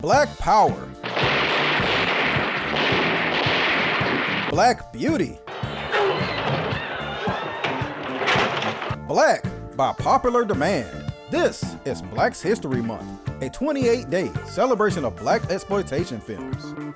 Black Power, Black Beauty, Black by popular demand. This is Black's History Month, a 28-day celebration of Black exploitation films.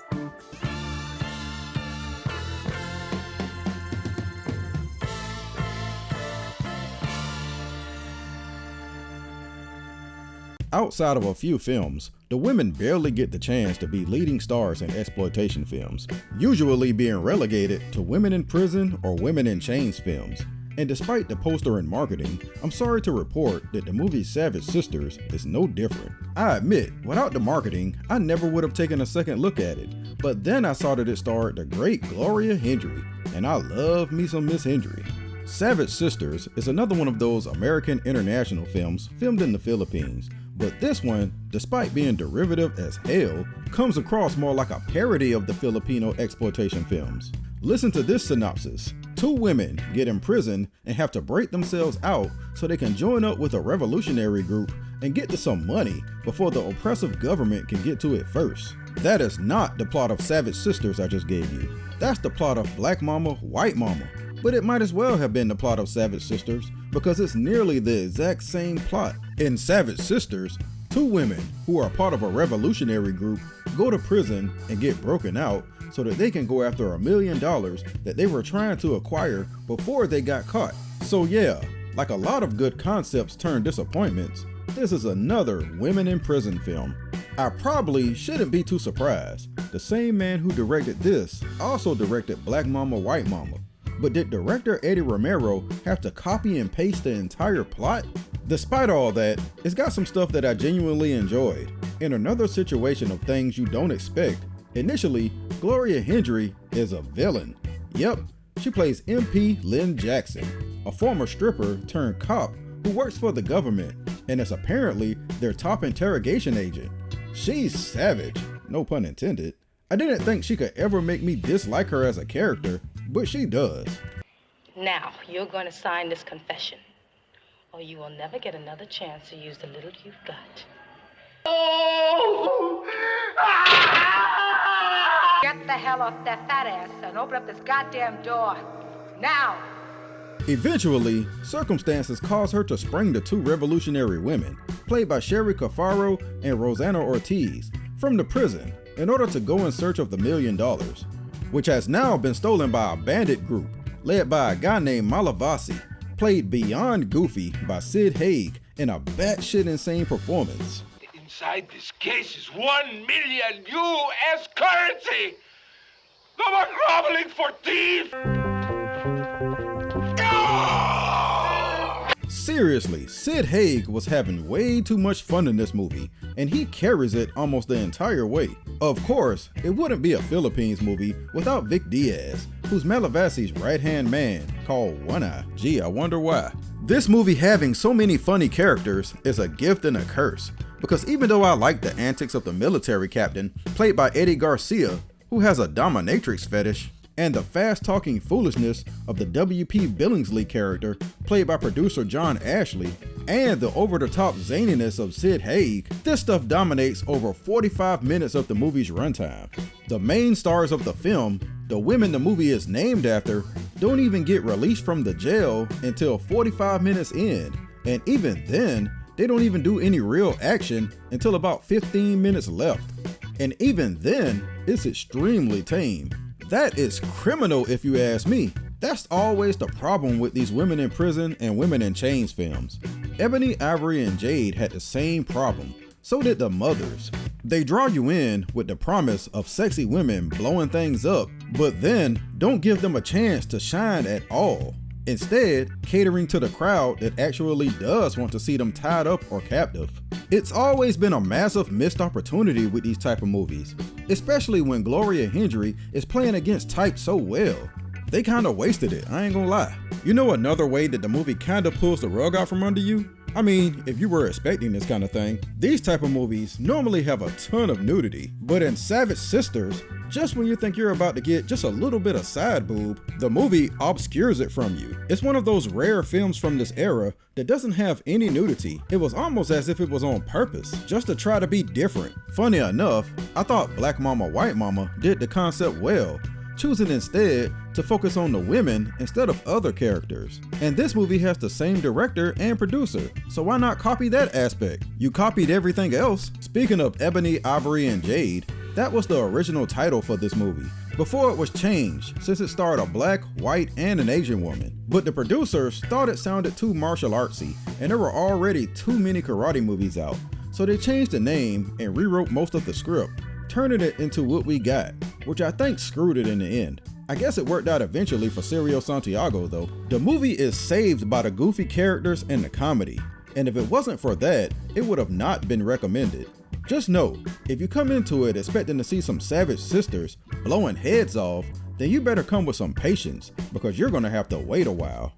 Outside of a few films, the women barely get the chance to be leading stars in exploitation films, usually being relegated to women in prison or women in chains films. And despite the poster and marketing, I'm sorry to report that the movie Savage Sisters is no different. I admit, without the marketing, I never would have taken a second look at it, but then I saw that it starred the great Gloria Hendry, and I love me some Miss Hendry. Savage Sisters is another one of those American international films filmed in the Philippines, but this one, despite being derivative as hell, comes across more like a parody of the Filipino exploitation films. Listen to this synopsis. Two women get imprisoned and have to break themselves out so they can join up with a revolutionary group and get to some money before the oppressive government can get to it first. That is not the plot of Savage Sisters I just gave you. That's the plot of Black Mama, White Mama. But it might as well have been the plot of Savage Sisters because it's nearly the exact same plot. In Savage Sisters, two women who are part of a revolutionary group go to prison and get broken out so that they can go after $1 million that they were trying to acquire before they got caught. So yeah, like a lot of good concepts turn disappointments, this is another women in prison film. I probably shouldn't be too surprised. The same man who directed this also directed Black Mama, White Mama. But did director Eddie Romero have to copy and paste the entire plot? Despite all that, it's got some stuff that I genuinely enjoyed. In another situation of things you don't expect, initially, Gloria Hendry is a villain. Yep, she plays MP Lynn Jackson, a former stripper turned cop who works for the government and is apparently their top interrogation agent. She's savage, no pun intended. I didn't think she could ever make me dislike her as a character, but she does. Now, you're going to sign this confession, or you will never get another chance to use the little you've got. Oh! Get the hell off that fat ass and open up this goddamn door. Now! Eventually, circumstances cause her to spring the two revolutionary women, played by Sherry Cafaro and Rosanna Ortiz, from the prison in order to go in search of the $1 million, which has now been stolen by a bandit group led by a guy named Malavasi, played beyond goofy by Sid Haig in a batshit insane performance. Inside this case is 1 million U.S. currency! No more groveling for thieves! Seriously, Sid Haig was having way too much fun in this movie, and he carries it almost the entire way. Of course, it wouldn't be a Philippines movie without Vic Diaz, who's Malavasi's right-hand man, called One Eye. Gee, I wonder why. This movie having so many funny characters is a gift and a curse, because even though I like the antics of the military captain, played by Eddie Garcia, who has a dominatrix fetish, and the fast-talking foolishness of the W.P. Billingsley character, played by producer John Ashley, and the over-the-top zaniness of Sid Haig, this stuff dominates over 45 minutes of the movie's runtime. The main stars of the film, the women the movie is named after, don't even get released from the jail until 45 minutes in, and even then, they don't even do any real action until about 15 minutes left. And even then, it's extremely tame. That is criminal if you ask me. That's always the problem with these women in prison and women in chains films. Ebony, Ivory, and Jade had the same problem. So did The Mothers. They draw you in with the promise of sexy women blowing things up, but then don't give them a chance to shine at all. Instead, catering to the crowd that actually does want to see them tied up or captive. It's always been a massive missed opportunity with these type of movies, especially when Gloria Hendry is playing against type so well. They kinda wasted it, I ain't gonna lie. You know another way that the movie kinda pulls the rug out from under you? I mean, if you were expecting this kind of thing, these type of movies normally have a ton of nudity, but in Savage Sisters, just when you think you're about to get just a little bit of side boob, the movie obscures it from you. It's one of those rare films from this era that doesn't have any nudity. It was almost as if it was on purpose, just to try to be different. Funny enough, I thought Black Mama, White Mama did the concept well, choosing instead to focus on the women instead of other characters. And this movie has the same director and producer, so why not copy that aspect? You copied everything else. Speaking of Ebony, Ivory, and Jade, that was the original title for this movie, before it was changed since it starred a black, white, and an Asian woman. But the producers thought it sounded too martial artsy, and there were already too many karate movies out, so they changed the name and rewrote most of the script, turning it into what we got, which I think screwed it in the end. I guess it worked out eventually for Cirio Santiago though. The movie is saved by the goofy characters and the comedy, and if it wasn't for that, it would have not been recommended. Just know, if you come into it expecting to see some Savage Sisters blowing heads off, then you better come with some patience, because you're gonna have to wait a while.